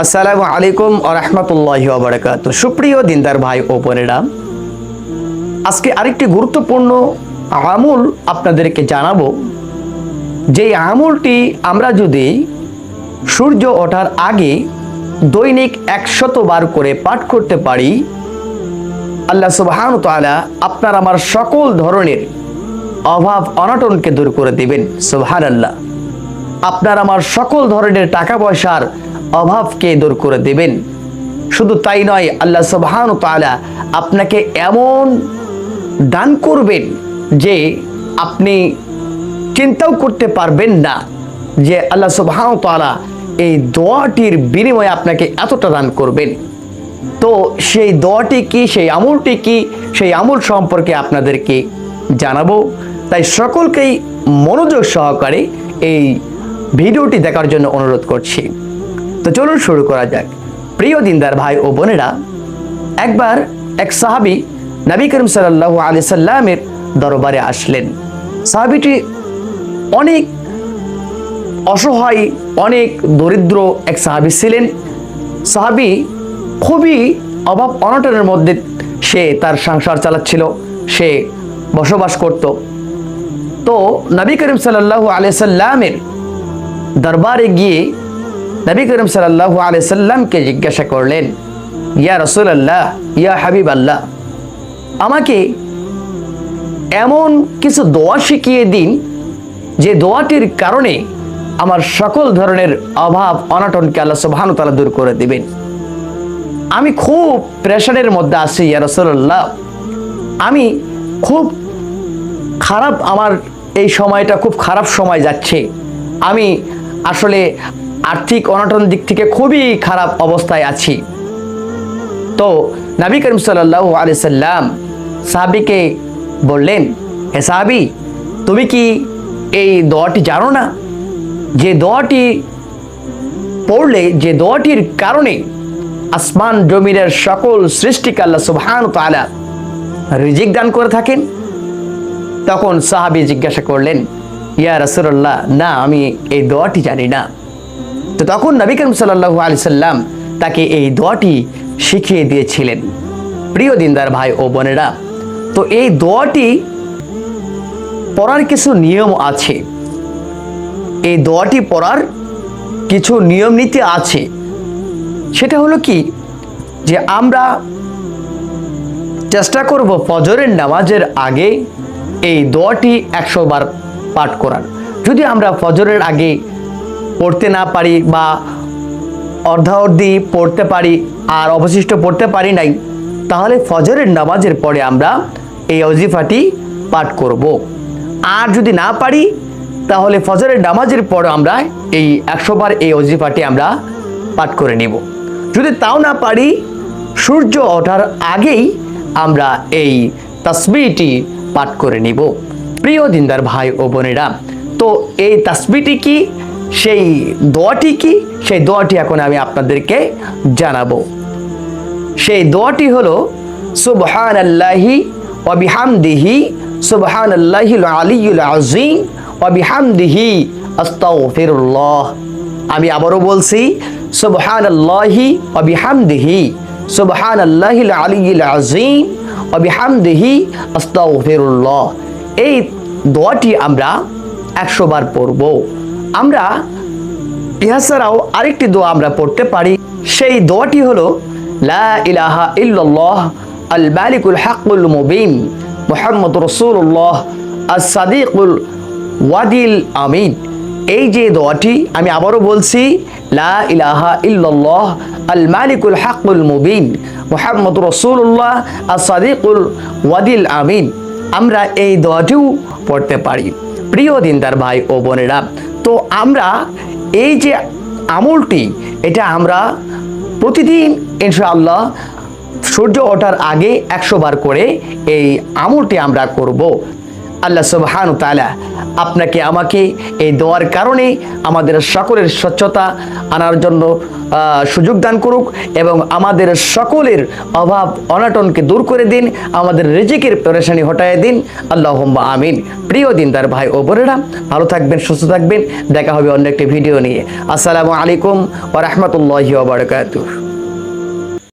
আসসালামু আলাইকুম ওয়া রাহমাতুল্লাহি ওয়া বারাকাতুহু। সুপ্রিয় দিনদার ভাই ও বোনেরা, আজকে আরেকটি গুরুত্বপূর্ণ আমল আপনাদেরকে জানাবো। যে আমলটি আমরা যদি সূর্য ওঠার আগে দৈনিক 100 বার করে পাঠ করতে পারি, আল্লাহ সুবহানাহু ওয়া তাআলা আপনার আমার সকল ধরনের অভাব অনটনকে দূর করে দিবেন। সুবহানাল্লাহ। আপনার আমার সকল ধরনের টাকা পয়সার অভাবকে দূর করে দেবেন। শুধু তাই নয়, আল্লাহ সুবহানাহু ওয়া তাআলা আপনাকে এমন দান করবেন যে আপনি চিন্তাও করতে পারবেন না যে আল্লাহ সুবহানাহু ওয়া তাআলা এই দোয়াটির বিনিময়ে আপনাকে এতটা দান করবেন। তো সেই দোয়াটি কি, সেই আমলটি কি, সেই আমল সম্পর্কে আপনাদেরকে জানাবো। তাই সকলকেই মনোযোগ সহকারে এই ভিডিওটি দেখার জন্য অনুরোধ করছি। তো চলুন শুরু করা যাক। প্রিয় দিনদার ভাই ও বোনেরা, একবার এক সাহাবী নবী করিম সাল্লাল্লাহু আলাইহি সাল্লামের দরবারে আসলেন। সাহাবীটি অনেক অসহায়, অনেক দরিদ্র এক সাহাবী ছিলেন। সাহাবী খুবই অভাব অনটনের মধ্যে সে তার সংসার চালাচ্ছিল, সে বসবাস করত। তো নবী করিম সাল্লাল্লাহু আলাইহি সাল্লামের দরবারে গিয়ে নবী করিম সাল্লাল্লাহু আলাইহি সাল্লামকে জিজ্ঞাসা করলেন, ইয়া রাসূলুল্লাহ, ইয়া হাবিবাল্লাহ, আমাকে এমন কিছু দোয়া শিখিয়ে দিন যে দোয়াটির কারণে আমার সকল ধরনের অভাব অনটনকে আল্লাহ সুবহানাহু ওয়া তাআলা দূর করে দিবেন। আমি খুব প্রেশারের মধ্যে আছি ইয়া রাসূলুল্লাহ, আমি খুব খারাপ, আমার এই সময়টা খুব খারাপ সময় যাচ্ছে। আমি আসলে আর্থিক অনটন দিক থেকে খুবই খারাপ অবস্থায় আছি। তো নবী করিম সাল্লাল্লাহু আলাইহি সাল্লাম সাহাবীকে বললেন, হে সাহাবী, তুমি কি এই দোয়াটি জানো না? যে দোয়াটি পড়লে, যে দোয়াটির কারণে আসমান জমিনের সকল সৃষ্টিকে আল্লাহ সুবহানাহু ওয়া তাআলা রিজিক দান করে থাকেন। তখন সাহাবী জিজ্ঞাসা করলেন, ইয়া রাসূলুল্লাহ, না, আমি এই দোয়াটি জানি না। তো তখন নবী করিম সাল্লাল্লাহু আলাইহি সাল্লাম তাকে এই দোয়াটি শিখিয়ে দিয়েছিলেন। প্রিয় দিনদার ভাই ও বোনেরা, তো এই দোয়াটি পড়ার কিছু নিয়ম আছে। এই দোয়াটি পড়ার কিছু নিয়ম নীতি আছে। সেটা হলো কি, যে আমরা চেষ্টা করব ফজরের নামাজের আগে এই দোয়াটি 100 বার পাঠ করার। যদি আমরা ফজরের আগে পড়তে না পারি বা অর্ধাঅর্ধি পড়তে পারি আর অবশিষ্ট পড়তে পারি নাই, তাহলে ফজরের নামাজের পরে আমরা এই ওজিফাটি পাঠ করব। আর যদি না পারি, তাহলে ফজরের নামাজের পরে আমরা এই 100 বার এই ওজিফাটি আমরা পাঠ করে নেব। যদি তাও না পারি, সূর্য ওঠার আগেই আমরা এই তাসবিহটি পাঠ করে নিব। প্রিয় দিনদার ভাই ও বোনেরা, তো এই তাসবিহটি কি, সেই দোয়াটি কি, সেই দোয়াটি এখন আমি আপনাদেরকে জানাবো। সেই দোয়াটি হলো সুবহানাল্লাহি ওয়া বিহামদিহি সুবহানাল্লাহিল আলিয়্যিল আযীম ওয়া বিহামদিহি আস্তাগফিরুল্লাহ। আমি আবারও বলছি, সুবহানাল্লাহি ওয়া বিহামদিহি সুবহানাল্লাহিল আলিয়্যিল আযীম ওয়া বিহামদিহি আস্তাগফিরুল্লাহ। এই দোয়াটি আমরা 100 বার পড়ব। আমরা এছাড়াও আরেকটি দোয়া আমরা পড়তে পারি। সেই দোয়াটি হলো লা ইলাহা ইল্লাল্লাহ আল মালিকুল হাক্কুল মুবিন মুহাম্মাদুর রাসূলুল্লাহ আস-সাদিকুল ওয়াদিল আমিন। এই যে দোয়াটি, আমি আবারও বলছি, লা ইলাহা ইল্লাল্লাহ আল মালিকুল হাক্কুল মুবিন মুহাম্মাদুর রাসূলুল্লাহ আস-সাদিকুল ওয়াদিল আমিন। আমরা এই দোয়াটিও পড়তে পারি। প্রিয় দিনদার ভাই ও বোনেরা, তো আমরা এই যে আমলটি, এটা আমরা প্রতিদিন ইনশাআল্লাহ সূর্য ওঠার আগে 100 বার করে এই আমলটি আমরা করব। আল্লাহ সুবহানাহু ওয়া তাআলা আপনাকে আমাকে এই দোয়ার কারণে আমাদের সকলের স্বচ্ছতা আনার জন্য সুযোগ দান করুক এবং আমাদের সকলের অভাব অনাটনকে দূর করে দিন, আমাদের রিজিকের পেরেশানি হটায় দিন। আল্লাহুম্মা আমিন। প্রিয় দিনদার ভাই ও বোনেরা, ভালো থাকবেন, সুস্থ থাকবেন। দেখা হবে অন্য একটি ভিডিও নিয়ে। আসসালামু আলাইকুম ওয়া রাহমাতুল্লাহি ওয়া বারাকাতুহু।